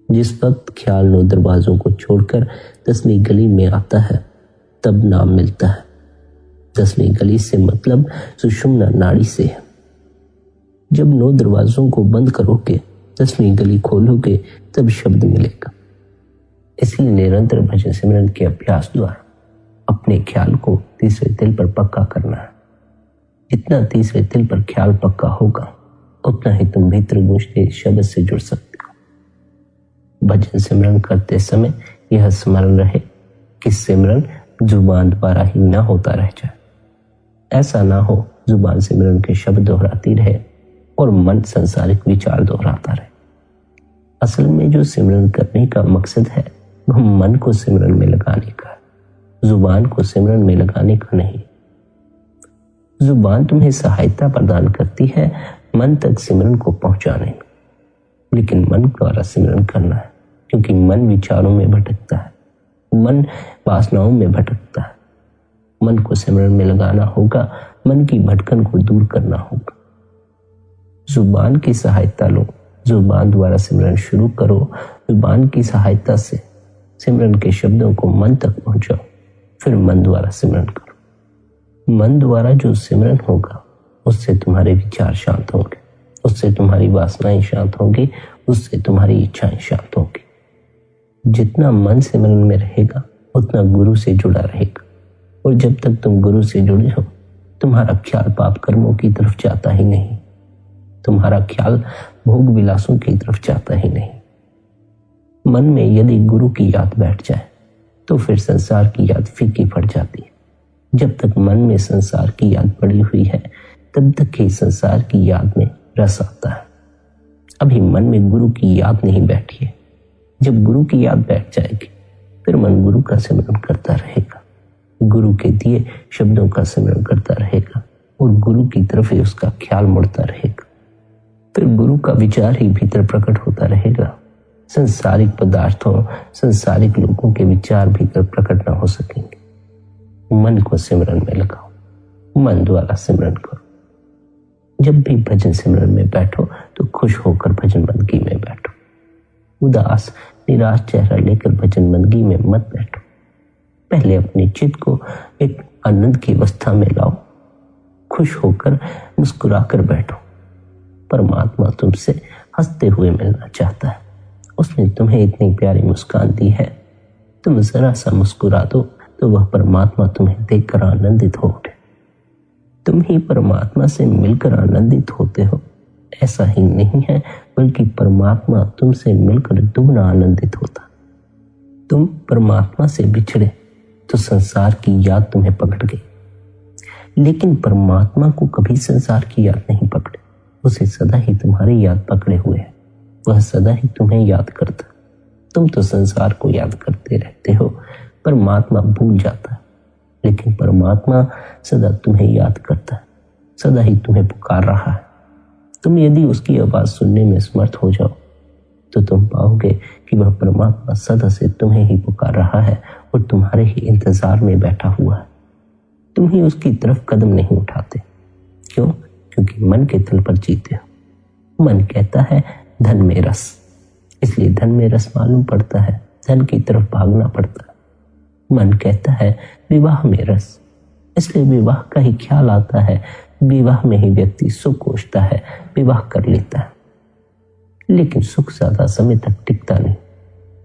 जिस वक्त ख्याल 9 दरवाजों को छोड़कर 10वीं गली में आता है तब नाम मिलता है। 10वीं गली से मतलब सुषुम्ना नाड़ी से है। जब 9 दरवाजों को बंद करोगे, 10वीं गली खोलोगे, तब शब्द मिलेगा। इसलिए निरंतर भजन सिमरन के अभ्यास द्वारा अपने ख्याल को तीसरे दिल पर पक्का करना है। जितना तीसरे दिल पर ख्याल पक्का होगा उतना ही तुम भीतर गूंजते शब्द से जुड़ सकते हो। भजन सिमरन करते समय यह स्मरण रहे कि सिमरन जुबान द्वारा ही न होता रह जाए। ऐसा ना हो जुबान सिमरन के शब्द दोहराती रहे और मन सांसारिक विचार दोहराता रहे। असल में जो सिमरन करने का मकसद है वह मन को सिमरन में लगाने का है, जुबान को सिमरन में लगाने का नहीं। जुबान तुम्हें सहायता प्रदान करती है मन तक सिमरन को पहुंचाने में, लेकिन मन द्वारा सिमरन करना है, क्योंकि मन विचारों में भटकता है, मन वासनाओं में भटकता है। मन को सिमरन में लगाना होगा, मन की भटकन को दूर करना होगा। जुबान की सहायता लो, जुबान द्वारा सिमरन शुरू करो। जुबान की सहायता से सिमरन के शब्दों को मन तक पहुंचाओ, फिर मन द्वारा सिमरन करो। मन द्वारा जो सिमरन होगा उससे तुम्हारे विचार शांत होंगे, उससे तुम्हारी वासनाएं शांत होंगी, उससे तुम्हारी इच्छाएं शांत होंगी। जितना मन सिमरन में रहेगा उतना गुरु से जुड़ा रहेगा, और जब तक तुम गुरु से जुड़े हो तुम्हारा ख्याल पाप कर्मों की तरफ जाता ही नहीं, तुम्हारा ख्याल भोग विलासों की तरफ जाता ही नहीं। मन में यदि गुरु की याद बैठ जाए तो फिर संसार की याद फीकी पड़ जाती है। जब तक मन में संसार की याद पड़ी हुई है तब तक ही संसार की याद में रस आता है। अभी मन में गुरु की याद नहीं बैठी है। जब गुरु की याद बैठ जाएगी फिर मन गुरु का सिमरन करता रहेगा, गुरु के दिए शब्दों का सिमरन करता रहेगा और गुरु की तरफ ही उसका ख्याल मुड़ता रहेगा। फिर गुरु का विचार ही भीतर प्रकट होता रहेगा। संसारिक पदार्थों, संसारिक लोगों के विचार भीतर प्रकट न हो सकेंगे। मन को सिमरन में लगाओ, मन द्वारा सिमरन करो। जब भी भजन सिमरन में बैठो तो खुश होकर भजन बंदगी में बैठो। उदास निराश चेहरा लेकर भजन बंदगी में मत बैठो। पहले अपने चित्त को एक आनंद की अवस्था में लाओ, खुश होकर मुस्कुराकर बैठो। परमात्मा तुमसे हंसते हुए मिलना चाहता है। उसने तुम्हें इतनी प्यारी मुस्कान दी है, तुम जरा सा मुस्कुरा दो तो वह परमात्मा तुम्हें देखकर आनंदित हो उठे। तुम ही परमात्मा से मिलकर आनंदित होते हो, ऐसा ही नहीं है बल्कि परमात्मा तुमसे मिलकर दुगना आनंदित होता। तुम परमात्मा से बिछड़े तो संसार की याद तुम्हें पकड़ गई, लेकिन परमात्मा को कभी संसार की याद नहीं पकड़े। उसे सदा ही तुम्हारी याद पकड़े हुए है, वह सदा ही तुम्हें याद करता। तुम तो संसार को याद करते रहते हो, परमात्मा भूल जाता है, लेकिन परमात्मा सदा तुम्हें याद करता है, सदा ही तुम्हें पुकार रहा है। तुम यदि उसकी आवाज सुनने में समर्थ हो जाओ तो तुम पाओगे कि वह परमात्मा सदा से तुम्हें ही पुकार रहा है और तुम्हारे ही इंतजार में बैठा हुआ है। तुम ही उसकी तरफ कदम नहीं उठाते। क्यों? क्योंकि मन के तल पर जीते हो। मन कहता है धन में रस, इसलिए धन में रस मालूम पड़ता है, धन की तरफ भागना पड़ता है। मन कहता है विवाह में रस, इसलिए विवाह का ही ख्याल आता है, विवाह में ही व्यक्ति सुख खोजता है, विवाह कर लेता है। लेकिन सुख ज्यादा समय तक टिकता नहीं,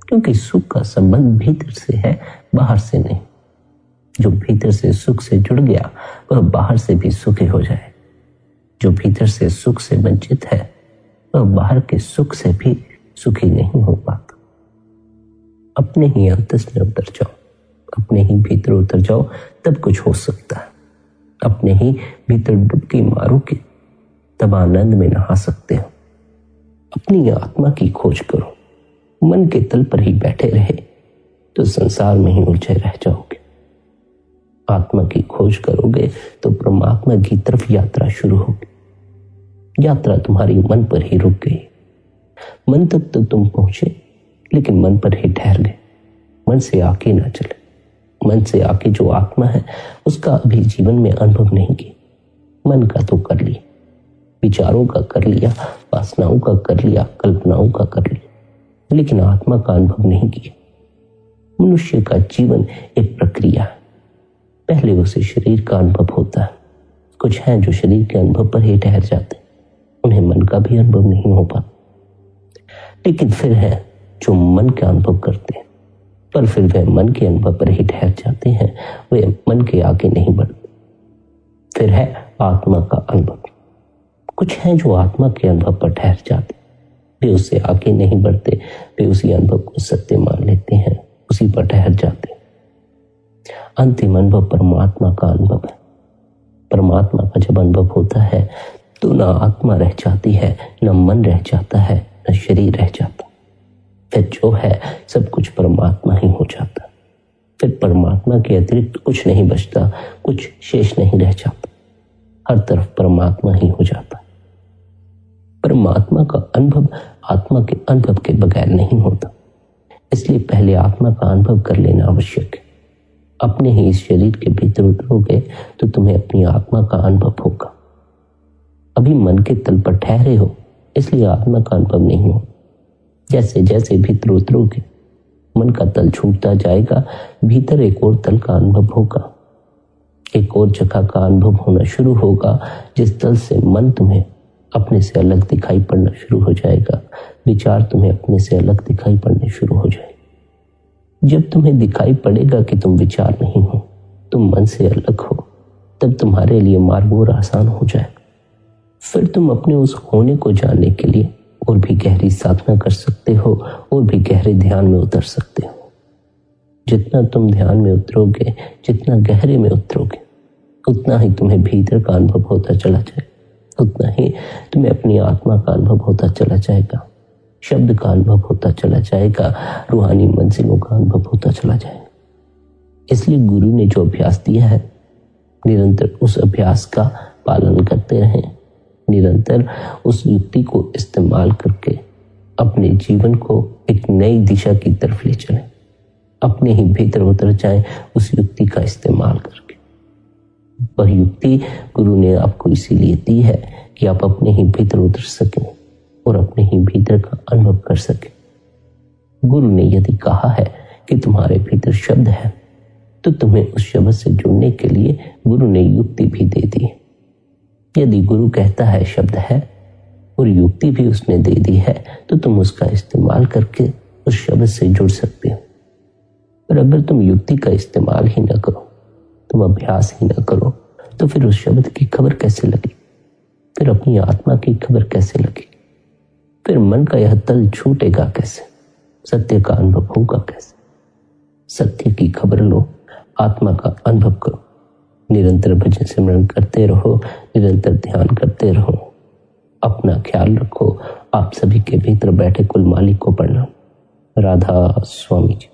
क्योंकि सुख का संबंध भीतर से है, बाहर से नहीं। जो भीतर से सुख से जुड़ गया वह बाहर से भी सुखी हो जाए। जो भीतर से सुख से वंचित है वह बाहर के सुख से भी सुखी नहीं हो पाता। अपने ही अंतस में उतर जाओ, अपने ही भीतर उतर जाओ, तब कुछ हो सकता है। अपने ही भीतर डुबकी मारोगे तब आनंद में नहा सकते हो। अपनी आत्मा की खोज करो। मन के तल पर ही बैठे रहे तो संसार में ही उलझे रह जाओगे। आत्मा की खोज करोगे तो परमात्मा की तरफ यात्रा शुरू होगी। यात्रा तुम्हारी मन पर ही रुक गई। मन तक तो तुम पहुंचे, लेकिन मन पर ही ठहर गए। मन से आगे ना चले। मन से आगे जो आत्मा है उसका अभी जीवन में अनुभव नहीं किया। मन का तो कर लिया, विचारों का कर लिया, वासनाओं का कर लिया, कल्पनाओं का कर लिया, लेकिन आत्मा का अनुभव नहीं किया। मनुष्य का जीवन एक प्रक्रिया है। पहले उसे शरीर का अनुभव होता है। कुछ हैं जो शरीर के अनुभव पर ही ठहर जाते, उन्हें मन का भी अनुभव नहीं हो पाता। लेकिन फिर है जो मन का अनुभव करते हैं, पर फिर वे मन के अनुभव पर ही ठहर जाते हैं, वे मन के आगे नहीं बढ़ते। फिर है आत्मा का अनुभव। कुछ हैं जो आत्मा के अनुभव पर ठहर जाते, वे उससे आगे नहीं बढ़ते, वे उसी अनुभव को सत्य मान लेते हैं, उसी पर ठहर जाते हैं। अंतिम अनुभव परमात्मा का अनुभव है। परमात्मा का जब अनुभव होता है तो न आत्मा रह जाती है, न मन रह जाता है, न शरीर रह जाता। फिर जो है सब कुछ परमात्मा ही हो जाता। फिर परमात्मा के अतिरिक्त कुछ नहीं बचता, कुछ शेष नहीं रह जाता। हर तरफ परमात्मा ही हो जाता। परमात्मा का अनुभव आत्मा के अनुभव के बगैर नहीं होता। इसलिए पहले आत्मा का अनुभव कर लेना आवश्यक है। अपने ही इस शरीर के भीतर उतरोगे तो तुम्हें अपनी आत्मा का अनुभव होगा। अभी मन के तल पर ठहरे हो, इसलिए आत्मा का अनुभव नहीं हो। जैसे जैसे भीतर उतरोगे मन का तल छूटता जाएगा, भीतर एक और तल का अनुभव होगा। एक और जगह का अनुभव होना शुरू होगा, जिस तल से मन तुम्हें अपने से अलग दिखाई पड़ना शुरू हो जाएगा, विचार तुम्हें अपने से अलग दिखाई पड़ने शुरू हो जाएगा। जब तुम्हें दिखाई पड़ेगा कि तुम विचार नहीं हो, तुम मन से अलग हो, तब तुम्हारे लिए मार्ग और आसान हो जाएगा। फिर तुम अपने उस होने को जानने के लिए और भी गहरी साधना कर सकते हो, और भी गहरे ध्यान में उतर सकते हो। जितना तुम ध्यान में उतरोगे, जितना गहरे में उतरोगे, उतना ही तुम्हें भीतर का अनुभव होता चला जाएगा, उतना ही तुम्हें अपनी आत्मा का अनुभव होता चला जाएगा, शब्द का अनुभव होता चला जाएगा, रूहानी मंजिलों का अनुभव होता चला जाएगा। इसलिए गुरु ने जो अभ्यास दिया है, निरंतर उस अभ्यास का पालन करते रहें। निरंतर उस युक्ति को इस्तेमाल करके अपने जीवन को एक नई दिशा की तरफ ले चलें। अपने ही भीतर उतर जाएं उस युक्ति का इस्तेमाल करके। वह युक्ति गुरु ने आपको इसीलिए दी है कि आप अपने ही भीतर उतर सकें और अपने ही भीतर का अनुभव कर सकें। गुरु ने यदि कहा है कि तुम्हारे भीतर शब्द है, तो तुम्हें उस शब्द से जुड़ने के लिए गुरु ने युक्ति भी दे दी। यदि गुरु कहता है शब्द है और युक्ति भी उसने दे दी है, तो तुम उसका इस्तेमाल करके उस शब्द से जुड़ सकते हो। पर अगर तुम युक्ति का इस्तेमाल ही ना करो, तुम अभ्यास ही ना करो, तो फिर उस शब्द की खबर कैसे लगी? फिर अपनी आत्मा की खबर कैसे लगी? फिर मन का यह तल छूटेगा कैसे? सत्य का अनुभव होगा कैसे? सत्य की खबर लो, आत्मा का अनुभव करो। निरंतर भजन सिमरन करते रहो, निरंतर ध्यान करते रहो। अपना ख्याल रखो। आप सभी के भीतर बैठे कुल मालिक को प्रणाम। राधा स्वामी जी।